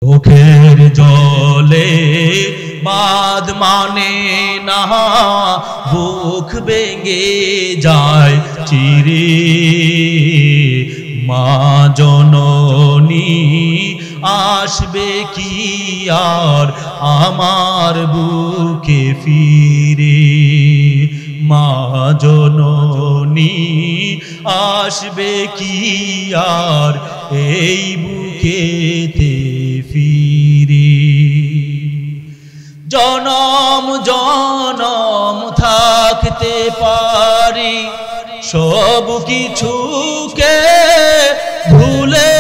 চোখের জলে বাদ মানে না, বুক ভেঙে যায় চিরে। মা জননী আসবে কি আর আমার বুকে ফিরে। মা জননী আসবে কি আর এই বুকেতে ফিরে। জনম জনম থাকতে পারি সব কিছুকে ভুলে,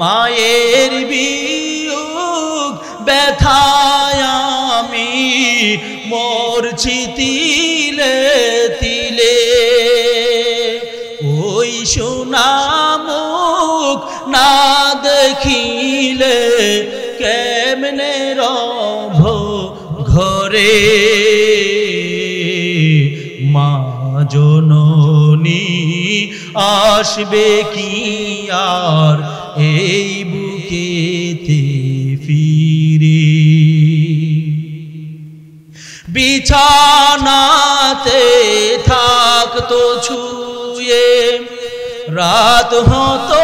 মায়ের বিয়োগ ব্যথায় আমি মরছি তিলে তিলে। ওই সোনা মুখ না দেখিলে কেমনে রব ঘরে। মা জননী আসবে কি আর এই বুকেতে ফিরে। বিছানাতে থাকতো ছুঁয়ে রাত হতো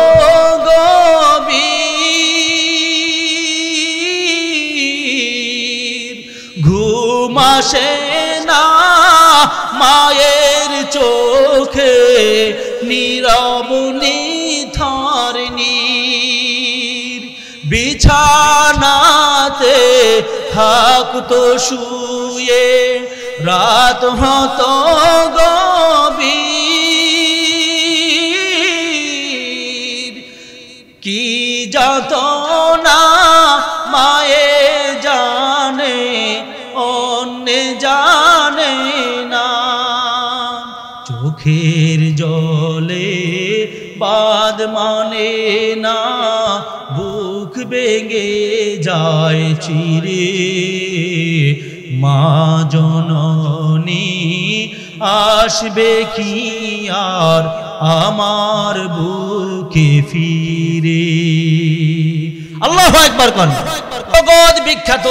গভীর, ঘুম আসে না মায়ের চোখে নীরব নিথর নীর। বিছানাতে থাকতো শুয়ে রাত হতো গভীর, কি যাতনা মায়ে জানে অন্যে জানে না। চোখের জলে বাদ মানে না, বুক ভেঙে যায় চিরে। মা জননী আসবে কি আর আমার বুকে ফিরে। আল্লাহু আকবার কোন। জগৎ বিখ্যাত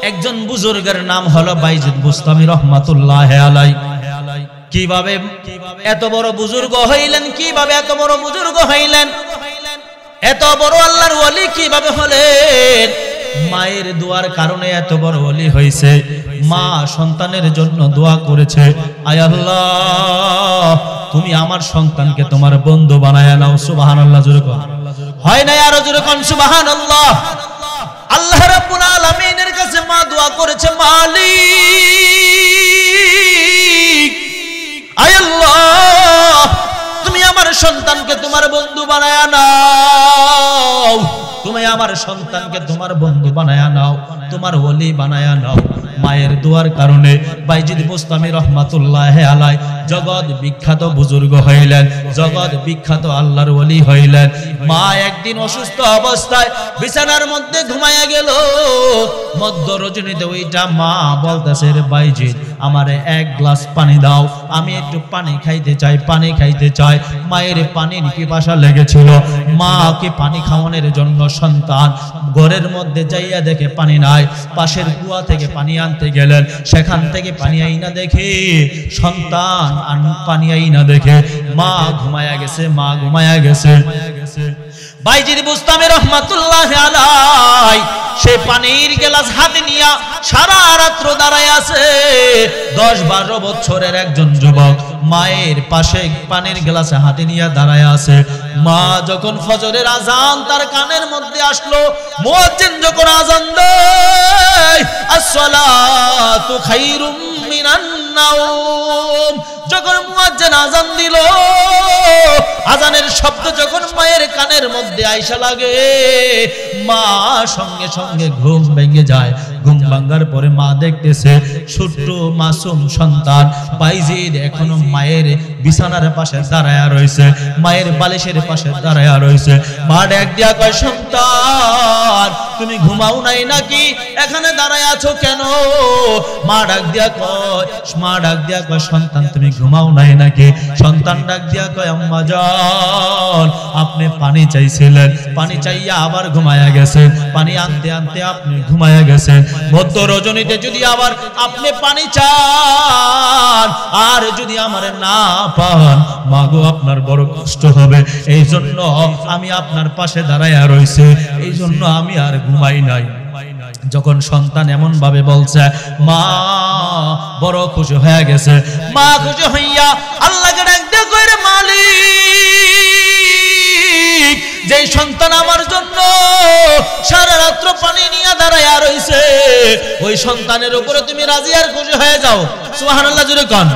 একজন বুজুর্গের নাম হলো বাইজিদ বুস্তামি রহমাতুল্লাহি আলাইহি। কিভাবে এত বড় বুজুর্গ হইলেন, কিভাবে এত বড় বুজুর্গ হইলেন, এত বড় আল্লাহর ওলি কিভাবে হলেন? মায়ের দোয়ার কারণে এত বড় ওলি হয়েছে। মা সন্তানের জন্য দোয়া করেছে, আয় আল্লাহ তুমি আমার সন্তানকে তোমার বন্ধু বানায় নাও। সুবহানাল্লাহ জোরে কোন। হয় না আরো জোরে কোন সুবহানাল্লাহ। আল্লাহ রাব্বুল আলামিনের কাছে মা দোয়া করেছে, মালিক আয় আল্লাহ তুমি আমার সন্তানকে তোমার বন্ধু বানায় নাও, তুমি আমার সন্তানকে তোমার বন্ধু বানায়া নাও, তোমার ওলি বানায়া নাও। মায়ের দোয়ার কারণে বাইজিদ বুস্তামি রহমাতুল্লাহি আলাইহি জগৎ বিখ্যাত বুজুর্গ হইলেন, জগৎ বিখ্যাত আল্লাহর ওলি হইলেন। মা একদিন অসুস্থ অবস্থায় বিছানার মধ্যে ঘুমায়া গেল। মধ্য রজনীতে ওইটা মা বলতেছে, রে বাইজিদ আমারে এক গ্লাস পানি দাও, আমি একটু পানি খাইতে চাই, পানি খাইতে চাই। মায়ের পানির পিপাসা লেগেছিল। মাকে পানি খাওয়ানোর জন্য সন্তান ঘরের মধ্যে যাইয়া দেখে পানি নাই। পাশের কুয়া থেকে পানি আনতে গেলেন, সেখান থেকে পানি আইনা দেখে সন্তান পানি আইনা দেখে মা ঘুমায়া গেছে, মা ঘুমায়া গেছে। বাইজিদ বুস্তামি রহমাতুল্লাহি আলাইহি সে পানির গ্লাস হাতে নিয়া সারা রাত্র দাঁড়ায় আছে। 10-12 বছরের একজন যুবক মায়ের পাশে পানির গ্লাসে হাতে নিয়ে দাঁড়ায় আছে। মা যখন ফজরের আজান তার কানের মধ্যে আসলো, মুয়াজ্জিন যখন আজান দেয়, আসসালাতু খায়রুম মিনান নাওম, যখন মুয়াজ্জিন আজান দিল, আজানের শব্দ যখন মায়ের কানের মধ্যে আইসা লাগে, মা সঙ্গে সঙ্গে ঘুম ভেঙে যায়। ঘুম ভাঙার পরে মা দেখতেছে ছোট্ট মাসুম সন্তান বাইজিদ এখনো মায়ের বিছানার পাশে দাঁড়ায়া রয়েছে, মায়ের বালিশের পাশে দাঁড়ায়া রয়েছে। মা ডাক দিয়া কয়, সন্তান তুমি ঘুমাও নাই নাকি, এখানে দাঁড়ায় আছো কেন? মা ডাক দিয়া কয়, সন্তান তুমি ঘুমাও নাই নাকি? সন্তান ডাক দিয়া কয়, আম্মা জান আপনি পানি চাইছিলেন, পানি চাইয়া আবার ঘুমায়া গেছেন, পানি আনতে আনতে আপনি ঘুমায়া গেছেন। মধ্য রজনীতে যদি আবার আপনি পানি চান আর যদি আমারে না পান, মাগো আপনার বড় কষ্ট হবে। এই জন্য আমি আপনার পাশে দাঁড়ায়া রইছি, এই জন্য আমি আর ঘুমাই নাই। যখন সন্তান এমন ভাবে বলছে, মা বড় খুশি হয়ে গেছে। মা খুশি হইয়া আল্লাহকে ডাক দিয়ে কয়, রে মালিক, যে সন্তান আমার জন্য সারা রাত্র পানি নিয়ে দাঁড়ায় রইছে, ওই সন্তানের উপরে তুমি রাজি আর খুশি হয়ে যাও। সুবহানাল্লাহ জোরে কোন।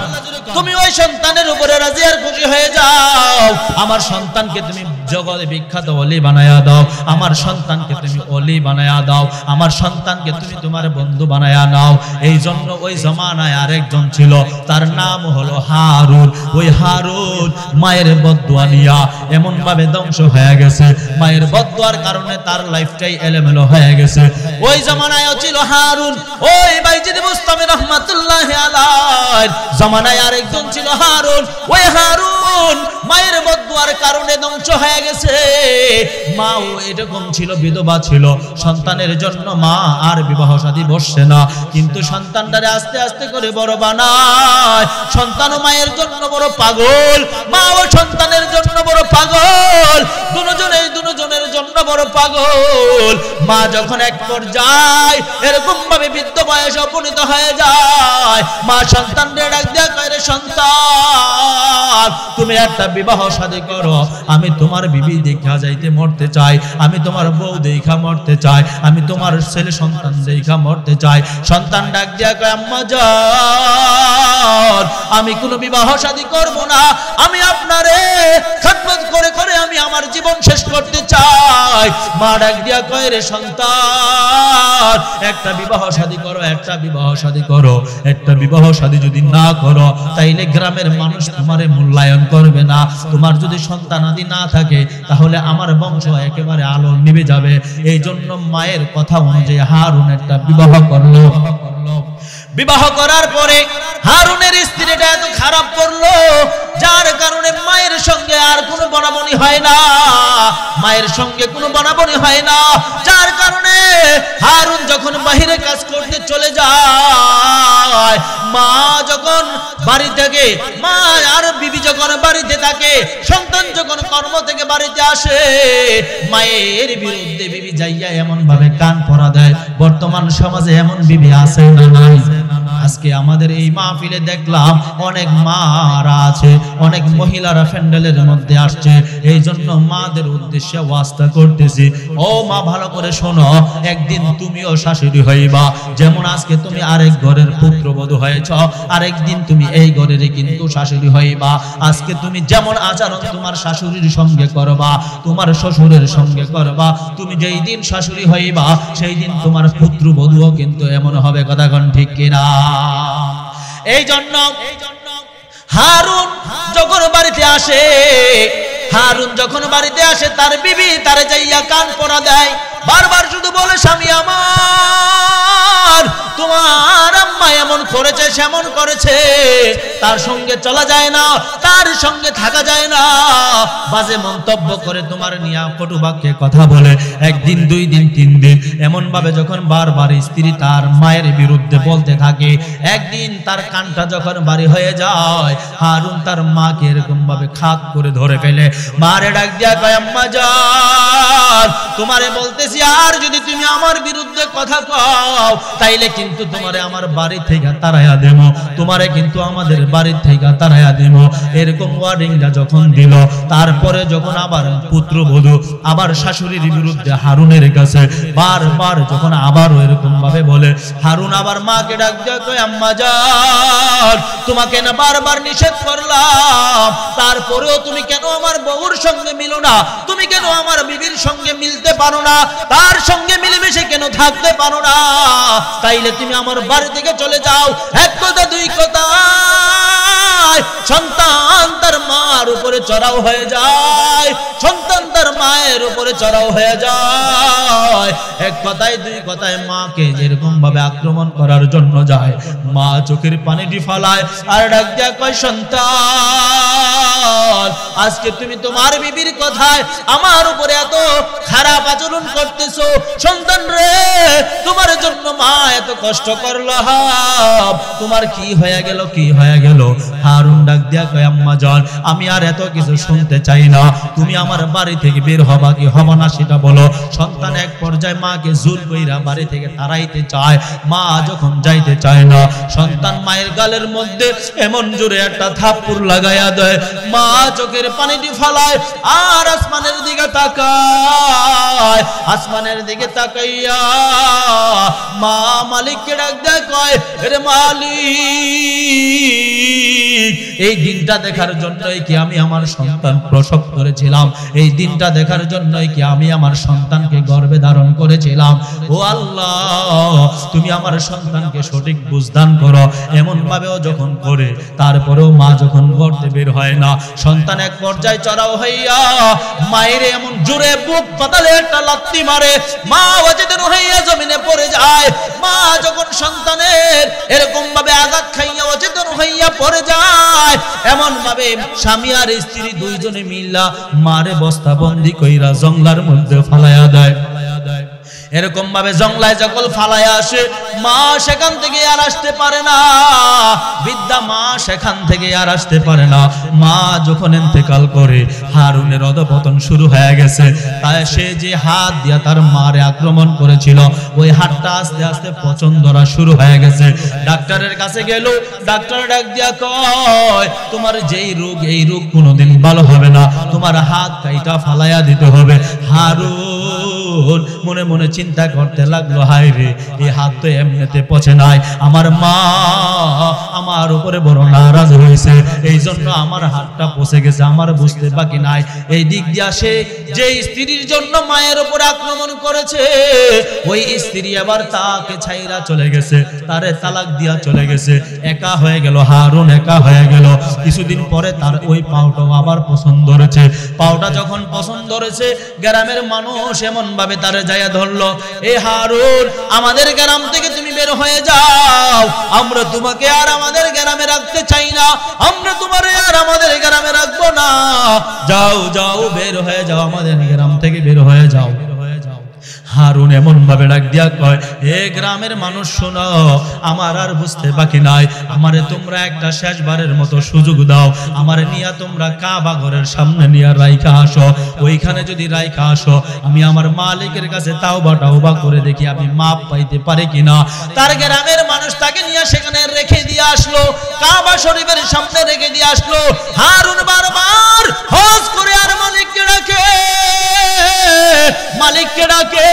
তুমি ওই সন্তানের উপরে রাজি আর খুশি হয়ে যাও। আমার সন্তানকে তুমি জগতে বিখ্যাত ওলি বানায়া দাও, আমার সন্তানকে তুমি ওলি বানায়া দাও, আমার সন্তানকে তুমি তোমার বন্ধু বানায়া নাও। এই জন্য ওই জমানায় আরেকজন ছিল, তার নাম হলো হারুন। ওই হারুন মায়ের বদদুয়া নিয়া এমন ভাবে ধ্বংস হয়ে গেছে, মায়ের বদদুয়ার কারণে তার লাইফটাই এলোমেলো হয়ে গেছে। ওই জমানায়ও ছিল হারুন। ওই বাইজিদ বুস্তামি রহমাতুল্লাহি আলাইহির জমানায় আরেকজন ছিল হারুন। ওই হারুন মায়ের বদদুয়ার কারণে ধ্বংস হয়ে গেছে। মাও এরকম ছিল, বিধবা ছিল, সন্তানের জন্য মা আর বিবাহ শাদী বসছে না, কিন্তু সন্তানটারে আস্তে আস্তে করে বড় বানায়। সন্তানও মায়ের জন্য বড় পাগল, মাও সন্তানের জন্য বড় পাগল, দুজনের জন্য বড় পাগল। মা যখন এক পর্যায়ে এরকম ভাবে বৃদ্ধ বয়সে উপনীত হয়ে যায়, মা সন্তানকে ডাক দিয়া কয়, রে সন্তান তুমি একটা বিবাহ শাদী করো, আমি তোমার বিবি দেখা যাইতে মরতে চাই, আমি তোমার বউ দেখা মরতে চাই, আমি তোমার ছেলে সন্তান দেখা মরতে চাই। সন্তান ডাক দিয়া কয়, আম্মা জান আমি কোনো বিবাহ শাদী করব না, আমি আপনারে খেদমত করে করে আমি আমার জীবন শেষ করতে চাই। মা ডাক দিয়া কয়, রে সন্তান একটা বিবাহ শাদী করো, একটা বিবাহ শাদী করো, একটা বিবাহ শাদী যদি না করো তাইলে গ্রামের মানুষ তোমারে মূল্যায়ন করবে না, তোমার যদি সন্তান আদি না থাকে তাহলে আমার বংশ একেবারে আলো নিভে যাবে। এই জন্য মায়ের কথা অনুযায়ী হারুন একটা বিবাহ করলো। বিবাহ করার পরে হারুনের স্ত্রীটা এত খারাপ করলো, যার কারণে মায়ের সঙ্গে আর কোনো বনাবনি হয় না, মায়ের সঙ্গে কোনো বনাবনি হয় না। যার কারণে হারুন যখন বাহিরে কাজ করতে চলে যায়, মা যখন বাড়ি থেকে, মা আর বিবি যখন বাড়িতে থাকে, সন্তান যখন কর্ম থেকে বাড়িতে আসে, মায়ের বিরুদ্ধে বিবি যাইয়া এমন ভাবে কান পরা দেয়। বর্তমান সমাজে এমন বিবি আছে না নাই? আজকে আমাদের এই মাহফিলে দেখলাম অনেক মারা আছে, অনেক মহিলারা প্যান্ডেলের মধ্যে আসছে। এই জন্য মাদের উদ্দেশ্যে ওয়াস্তা করতেছি, ও মা ভালো করে শোনো, একদিন তুমিও শাশুড়ি হইবা। যেমন আজকে তুমি আরেক ঘরের পুত্রবধূ হয়েছ, আরেকদিন তুমি এই ঘরের কিন্তু শাশুড়ি হইবা। আজকে তুমি যেমন আচরণ তোমার শাশুড়ির সঙ্গে করবা, তোমার শ্বশুরের সঙ্গে করবা, তুমি যেই দিন শাশুড়ি হইবা সেই দিন তোমার পুত্রবধূও কিন্তু এমন হবে। কথা কোন ঠিক কিনা? এই জন্য হারুন যখন বাড়িতে আসে, হারুন যখন বাড়িতে আসে তার বিবি তারে যাইয়া কান পরা দেয়, বারবার শুধু বলে, স্বামী আমার তোমার আম্মা এমন করেছে সেমন করেছে, তার সঙ্গে চলা যায় না, তার সঙ্গে থাকা যায় না, বাজে মন্তব্য করে তোমার নিয়া কটু বাক্যে কথা বলে। একদিন, দুই দিন, তিন দিন এমন ভাবে যখন বারবার স্ত্রী তার মায়ের বিরুদ্ধে বলতে থাকে, একদিন তার কানটা যখন বাড়ি হয়ে যায়, হারুন তার মাকে এরকম ভাবে খাত করে ধরে ফেলে। মারে ডাক দিয়া কয়, আম্মা জান তোমারে বলতেছি, আর যদি তুমি আমার বিরুদ্ধে কথা কও তাইলে কিন্তু তোমারে আমার বাড়ি থেকে তাড়াইয়া দেব, তোমারে কিন্তু আমাদের বাড়ি থেকে তাড়াইয়া দেব। এরকম ওয়ার্ডিংটা যখন দিল, তারপরে যখন আবার পুত্রবধূ আবার শাশুড়ির বিরুদ্ধে হারুনের কাছে বারবার যখন আবারও এরকম ভাবে বলে, হারুন আবার মাকে ডাক দিয়া কয়, আম্মা জান তোমাকে না বারবার নিষেধ করলাম, তারপরেও তুমি কেন আমার বউর সঙ্গে মিলো না? তুমি কেন আমার বিবির সঙ্গে মিলতে পারো না? তার সঙ্গে মিলেমিশে কেন থাকতে পারো না? তাইলে তুমি আমার বাড়ি থেকে চলে যাও। এক কথা, দুই কথা যায়, সন্তান তার মার উপরে চড়াও হয়ে যায়, সন্তান তার মায়ের উপরে চড়াও হয়ে যায়। এক কথায় দুই কথায় মাকে যেরকম ভাবে আক্রমণ করার জন্য যায়, মা চোখের পানিটি ফলায় আর ডাক দেয়া কয়, সন্তান আজকে তুমি তোমার বিবির কথায় আমার উপরে এত খারাপ আচরণ করতেছো, সন্তান রে তোমার জন্য মা এত কষ্ট করলো, তোমার কি হয়ে গেল, কি হয়ে গেল? হারুন ডাক দিয়া কয়, আম্মা জান আমি আর এত কিছু শুনতে চাই না, তুমি আমার বাড়ি থেকে বের হবা কি হবা না সেটা বলো। সন্তান এক পর্যায়ে মাকে জোর কইরা বাড়ি থেকে তাড়াইতে চায়, মা যখন যাইতে চায় না, সন্তান মায়ের গালের মধ্যে এমন জোরে একটা থাপ্পড় লাগাইয়া দেয়, মা চোখের পানিটি ফলায় আর আসমানের দিকে তাকায়। আসমানের দিকে তাকাইয়া মা মালিককে ডাক দেয়, কয় রে মালিক, এই দিনটা দেখার জন্যই কি আমি আমার সন্তান প্রসব করেছিলাম, এই দিনটা দেখার জন্যই কি আমি আমার সন্তানকে গর্ভে ধারণ করেছিলাম। ও আল্লাহ তুমি আমার সন্তানকে সঠিক বুঝদান করো। এমন ভাবেও যখন করে তারপরেও মা যখন গর্তে বের হয় না, সন্তান এক পর্যায়ে চড়াও হইয়া মায়ের এমন জোরে বুক পাতালে একটা লাত্তি মারে, মা অচেতন হইয়া জমিনে পড়ে যায়। মা যখন সন্তানের এরকম ভাবে আঘাত খাইয়া অচেতন হইয়া পড়ে যায়, এমন ভাবে স্বামী আর স্ত্রী দুইজনে মিল্লা মারে বস্তা বন্দি কইরা জঙ্গলার মধ্যে ফালাইয়া দেয়। এরকম ভাবে জঙ্গলায় যখন ফালাইয়া আসে, মা সেখান থেকে আর আসতে পারে না, বৃদ্ধা মা সেখান থেকে আর আসতে পারে না। মা যখন ইন্তেকাল করে, হারুনের অধঃপতন শুরু হয়ে গেছে। তাই সে যে হাত দিয়া তার মারে আক্রমণ করেছিল, ওই হাতটা আস্তে আস্তে পচন ধরা শুরু হয়ে গেছে। ডাক্তারের কাছে গেল, ডাক্তার ডাক দিয়া কয়, তোমার যেই রোগ এই রোগ কোনোদিন ভালো হবে না, তোমার হাত কাইটা ফালাইয়া দিতে হবে। হারুন মনে মনে চিন্তা করতে লাগলো, হায় রে এই হাত তো এমনিতে পচে নাই, আমার মা আমার উপরে বড় নারাজ হয়েছে, এই জন্য আমার হাতটা পচে গেছে, আমার বুঝতে বাকি নাই। এই দিক দিয়ে সে যে স্ত্রীর জন্য মায়ের উপরে আক্রমণ করেছে, ওই স্ত্রী আবার তাকে ছাইরা চলে গেছে, তারে তালাক দিয়া চলে গেছে, একা হয়ে গেল। হারুন একা হয়ে গেল। কিছুদিন পরে তার ওই পাওটাও আবার পছন্দ ধরেছে। পাওটা যখন পছন্দ ধরেছে, গ্রামের মানুষ এমন ভাবে তারে যাইয়া ধরলো, এ হারুন আমাদের গ্রাম থেকে তুমি বের হয়ে যাও, আমরা তোমাকে আর আমাদের গ্রামে রাখতে চাই না, আমরা তোমার আর আমাদের গ্রামে রাখবো না, যাও যাও বের হয়ে যাও, আমাদের গ্রাম থেকে বের হয়ে যাও। হারুন এমন ভাবে ডাক দিয়া কয়, এ গ্রামের মানুষ শোনো, আমার আর বুঝতে বাকি নাই, আমারে তোমরা একটা শেষবারের মতো সুযোগ দাও, আমারে নিয়া তোমরা কাবা ঘরের সামনে নিয়া রাইখা আসো, ওইখানে যদি রাইখা আসো আমি আমার মালিকের কাছে তাওবা করে দেখি আমি মাপ পাইতে পারি কিনা। তার গ্রামের মানুষ তাকে নিয়ে সেখানে রেখে দিয়ে আসলো, কাবা শরীফের সামনে রেখে দিয়ে আসলো। হারুন বারবার হজ করে আর মালিককে ডাকে, মালিককে ডাকে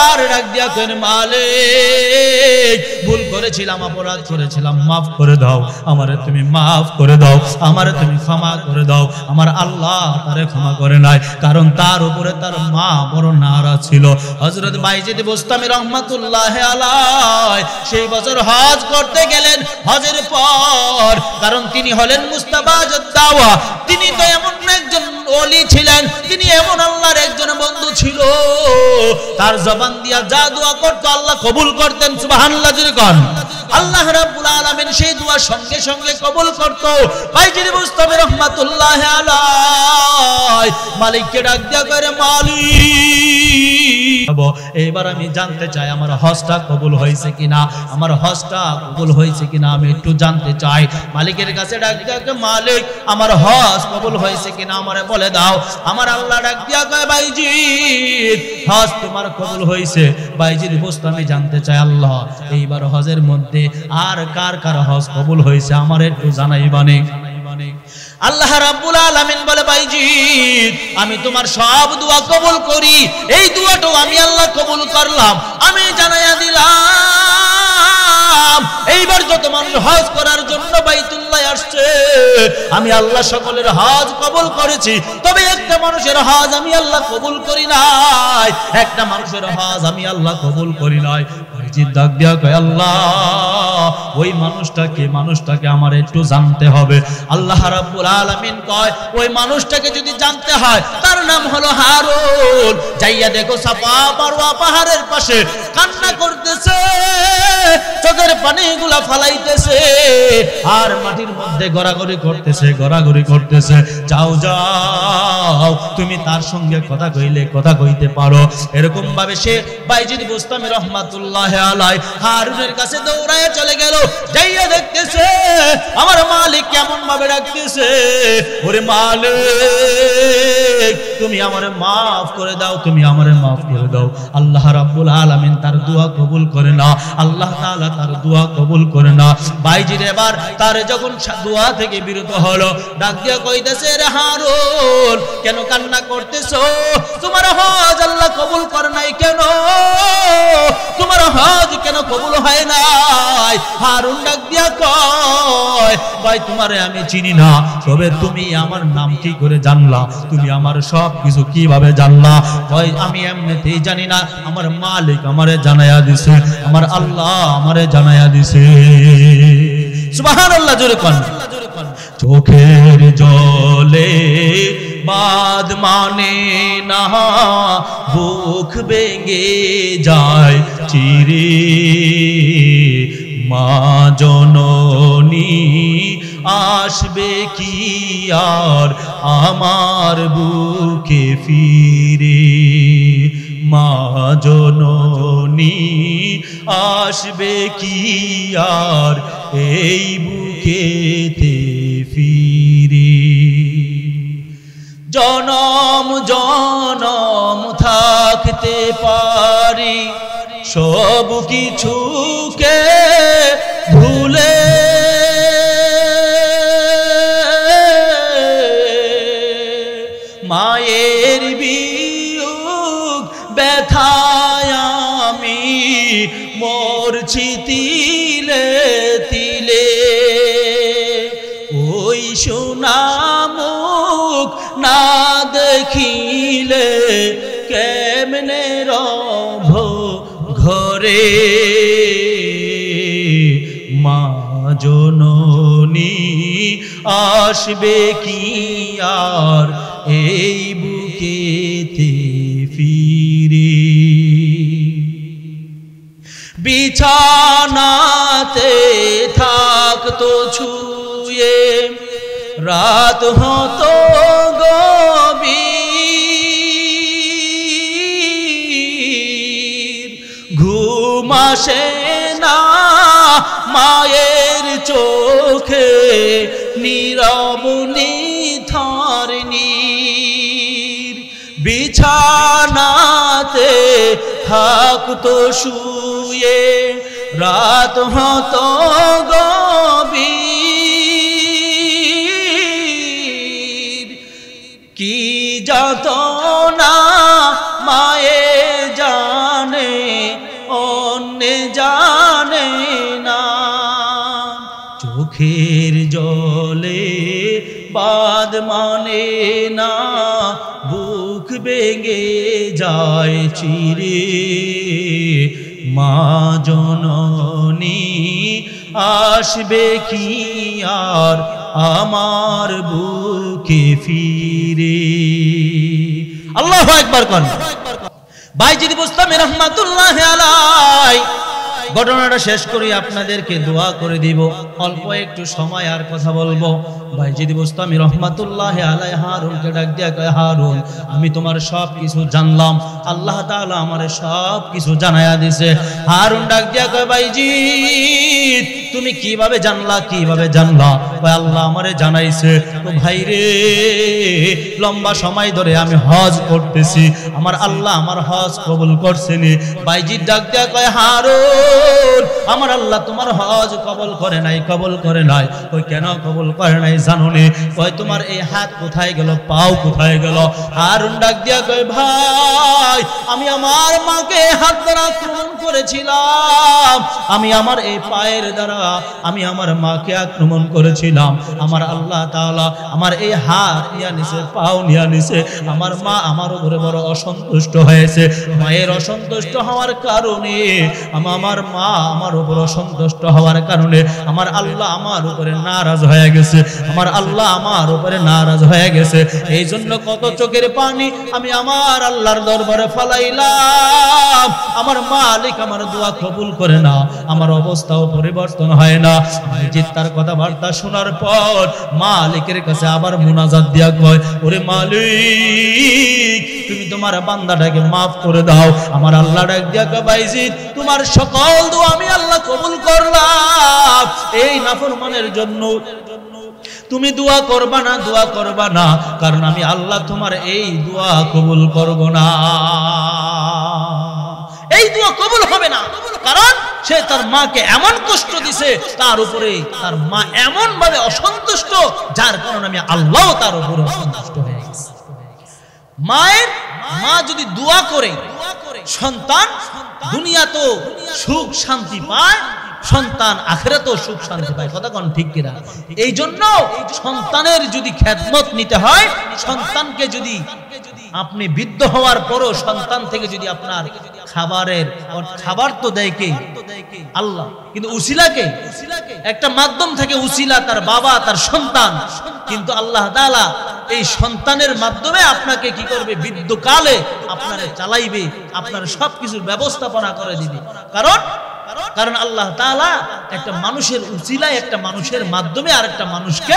আর ডাক দিয়া কইন, মালিক ভুল করেছিলাম, অপরাধ করেছিলাম, মাফ করে দাও, আমারে তুমি মাফ করে দাও, আমারে তুমি ক্ষমা করে দাও। আমার আল্লাহ তারে ক্ষমা করে নাই, কারণ তার উপরে তার মা বড় নারাজ ছিল। হযরত বাইজিদ বুস্তামি রহমাতুল্লাহি আলাইহি সেই বছর হজ করতে গেলেন। হজের পর, কারণ তিনি হলেন মুস্তাবাজুদ দাওয়া, তিনি তো এমন একজন ওলি ছিলেন, তিনি এমন আল্লাহর একজন বন্ধু ছিল, তার জবান দিয়া যা দোয়া করত আল্লাহ কবুল করতেন। সুবহানাল্লাহ জোরে কোন। আল্লাহ রাব্বুল আলামিন সেই দোয়া সঙ্গে সঙ্গে কবুল করত। বাইজিদ বুস্তামি রহমাতুল্লাহি আলাইহি মালিককে ডাক দিয়া করে, মালিক এবার আমি জানতে চাই আমার হজটা কবুল হয়েছে কিনা, আমার হজটা কবুল হয়েছে কিনা আমি একটু জানতে চাই। মালিকের কাছে ডাক দিয়া কয়, মালিক আমার হজ কবুল হয়েছে কিনা আমারে বলে দাও। আমার আল্লাহ ডাক দিয়া কয়, বাইজিদ হজ তোমার কবুল হয়েছে। বাইজিদ বুস্তামি জানতে চাই, আল্লাহ এইবার হজের মধ্যে আর কার কার হজ কবুল হয়েছে আমার একটু জানাইবানি। আল্লাহ রাব্বুল আলামিন বলে, বাইজিদ আমি তোমার সব দোয়া কবুল করি, এই দোয়াটাও আমি আল্লাহ কবুল করলাম, আমি জানাইয়া দিলাম এইবার যত মানুষ হজ করার জন্য বাইতুল্লাহ আসছে আমি আল্লাহ সকলের হজ কবুল করেছি, তবে একটা মানুষের হজ আমি আল্লাহ কবুল করি নাই, একটা মানুষের হজ আমি আল্লাহ কবুল করি নাই। বাইজির ডাক দিয়া কয় আল্লাহ ওই মানুষটাকে আমার একটু জানতে হবে। আল্লাহ রাব্বুল আলামিন কয় ওই মানুষটাকে যদি জানতে হয় তার নাম হলো হারুন। যাইয়া দেখো সাফা মারওয়া পাহাড়ের পাশে কান্না করতেছে, চোখের পানিগুলা ফালাইতেছে আর মাটির মধ্যে গড়াগড়ি করতেছে। যাও যাও তুমি তার সঙ্গে কথা কইলে কথা কইতে পারো। এরকম ভাবে সে বাইজিদ বুস্তামি রহমাতুল্লাহ আলাইহি হারুনের কাছে দৌড়ায় চলে গেল। যাইয়া দেখতেছে আমার মালিক কেমন ভাবে ডাকতেছে, ওরে মালিক তুমি আমারে মাফ করে দাও, তুমি আমারে মাফ করে দাও। আল্লাহ রাব্বুল আলামিন তার দোয়া কবুল করে না, আল্লাহ তাআলা তার দোয়া কবুল করে না। বাইজির এবার তার যখন দোয়া থেকে বিরত হলো, ডাক দিয়া কইতেছে রে হারুন কেন কান্না করতেছো? তোমার হজ আল্লাহ কবুল করে নাই কেন? তোমার হজ কেন কবুল হয় নাই? হারুন ডাক দিয়া কয় ভাই তোমারে আমি চিনি না, তবে তুমি আমার নাম কি করে জানলা? তুমি আমার সব কিছু কিভাবে জানলা? কয় আমি এমনিতেই জানি না, আমার মালিক আমারে জানায়া দিছে, আমার আল্লাহ আমারে জানায়া দিছে। সুবহানাল্লাহ জোরে কোন। চোখের জলে বাদ মানে না, বুক ভেঙে যায় চিরে, মা জননী আসবে কি আর আমার বুকে ফিরে, মা জননী আসবে কি আর এই বুকেতে ফিরে। জনম জনম থাকতে পারি সব কিছুকে ভুলে, মায়ের বিয়োগ ব্যথায় আমি মরছি তিলে তিলে, ওই সোনা মুখ না দেখিলে কেমনে রব ঘরে, মা জননী আসবে কি আর এই বুকেতে ফিরে। বিছানাতে থাকতো ছুঁয়ে রাত হতো গভীর, ঘুম আসে না মায়ের চোখে নীরব নিথর নীর, বিছানাতে থাকতো শুয়ে রাত হতো গভীর, কি যাতনা মায়ে জানে অন্যে জানে না। চোখের জলে বাদ মানে না, বুক ভেঙে যায় চিরে, মা জননী আসবে কি আর আমার বুকে ফিরে। আল্লাহু আকবার কোন। বাইজিদ বুস্তামি রহমাতুল্লাহি আলাইহি ঘটনাটা শেষ করি আপনাদেরকে দোয়া করে দিব, অল্প একটু সময় আর কথা বলবো। বাইজিদ বুস্তামি রহমাতুল্লাহি আলাইহি হারুনকে ডাক দিয়া কয় হারুন আমি তোমার সব কিছু জানলাম, আল্লাহ তাআলা আমারে সব কিছু জানায়া দিছে। হারুন ডাক দিয়া কয় বাইজিদ তুমি কিভাবে জানলা? কয় আল্লাহ আমারে জানাইছে। তো ভাই রে লম্বা সময় ধরে আমি হজ করতেছি, আমার আল্লাহ আমার হজ কবুল করছেন। বাইজিদ ডাক দিয়া কয় হারুন আমার আল্লাহ তোমার হজ কবুল করে নাই, কবুল করে নাই। কই কেন কবুল করে নাই জানো নি? কই তোমার এই হাত কোথায় গেল, পাও কোথায় গেল? হারুন ডাক দিয়া কই ভাই আমি আমার মাকে হাত দ্বারা আক্রমণ করেছিলাম, আমি আমার এই পায়ের দ্বারা আমি আমার মাকে আক্রমণ করেছিলাম। আমার আল্লাহ তাআলা আমার এই হাত নিয়ে নিছে, পাও নিয়ে নিছে। আমার মা আমার উপরে বড় অসন্তুষ্ট হয়েছে। মায়ের অসন্তুষ্ট হওয়ার কারণে আমার মা আমার উপর অসন্তুষ্ট হওয়ার কারণে আমার আল্লাহ আমার উপরে নারাজ হয়ে গেছে, আমার আল্লাহ আমার উপরে নারাজ হয়ে গেছে। এই জন্য কত চোখের পানি আমি আমার আল্লাহর দরবারে ফালাইলাম। আমার মালিক আমার দোয়া কবুল করে না, আমার অবস্থাও পরিবর্তন হয় না। নিজের তার কথাবার্তা শোনার পর মালিকের কাছে আবার মুনাজাত দিয়া কয়, ওরে মালিক তুমি তোমার বান্দাটাকে মাফ করে দাও। আমার আল্লাহ ডাক দিয়া কয়, বাইজি তোমার সকল দোয়া আমি আল্লাহ কবুল করলাম। এই নাফরমানের জন্য তুমি দোয়া করবা না, দোয়া করবা না, কারণ আমি আল্লাহ তোমার এই দোয়া কবুল করব না। এই দোয়া কবুল হবে না, কারণ সে তার মাকে এমন কষ্ট দিছে, তার উপরে তার মা এমন ভাবে অসন্তুষ্ট, যার কারণে আমি আল্লাহ তার উপরে অসন্তুষ্ট হয়ে গেছি। মা যদি দোয়া করে সন্তান দুনিয়া তো সুখ শান্তি পায়, সন্তান আখিরাতেও সুখ শান্তি পায়। কথা কোন ঠিক কিনা? এই জন্য সন্তানের যদি খেদমত নিতে হয়, সন্তানকে যদি আপনি বৃদ্ধ হওয়ার পরও সন্তান থেকে যদি আপনার খাবার তো দেয় কে? আল্লাহ, কিন্তু উসিলাকে একটা মাধ্যম থেকে উসিলা তার বাবা তার সন্তান, কিন্তু আল্লাহ তাআলা এই সন্তানের মাধ্যমে আপনাকে কি করবে? বৃদ্ধকালে আপনারে চালাইবে, আপনার সবকিছুর ব্যবস্থাপনা করে দিবে। কারণ আল্লাহ তাআলা একটা মানুষের উসিলায় একটা মানুষের মাধ্যমে আরেকটা মানুষকে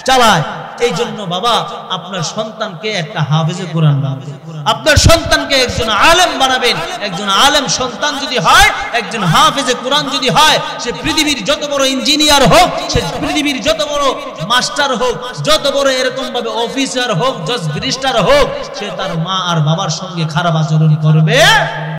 চালায়। এই জন্য বাবা আপনার সন্তানকে একটা হাফেজে কোরআন বানাবেন, আপনার সন্তানকে একজন আলেম বানাবেন। একজন আলেম সন্তান যদি হয়, একজন হাফেজে কোরআন যদি হয়, সে পৃথিবীর যত বড় ইঞ্জিনিয়ার হোক, সে পৃথিবীর যত বড় মাস্টার হোক, যত বড় এরকম ভাবে অফিসার হোক, জজ ব্যারিস্টার হোক, সে তার মা আর বাবার সঙ্গে খারাপ আচরণ করবে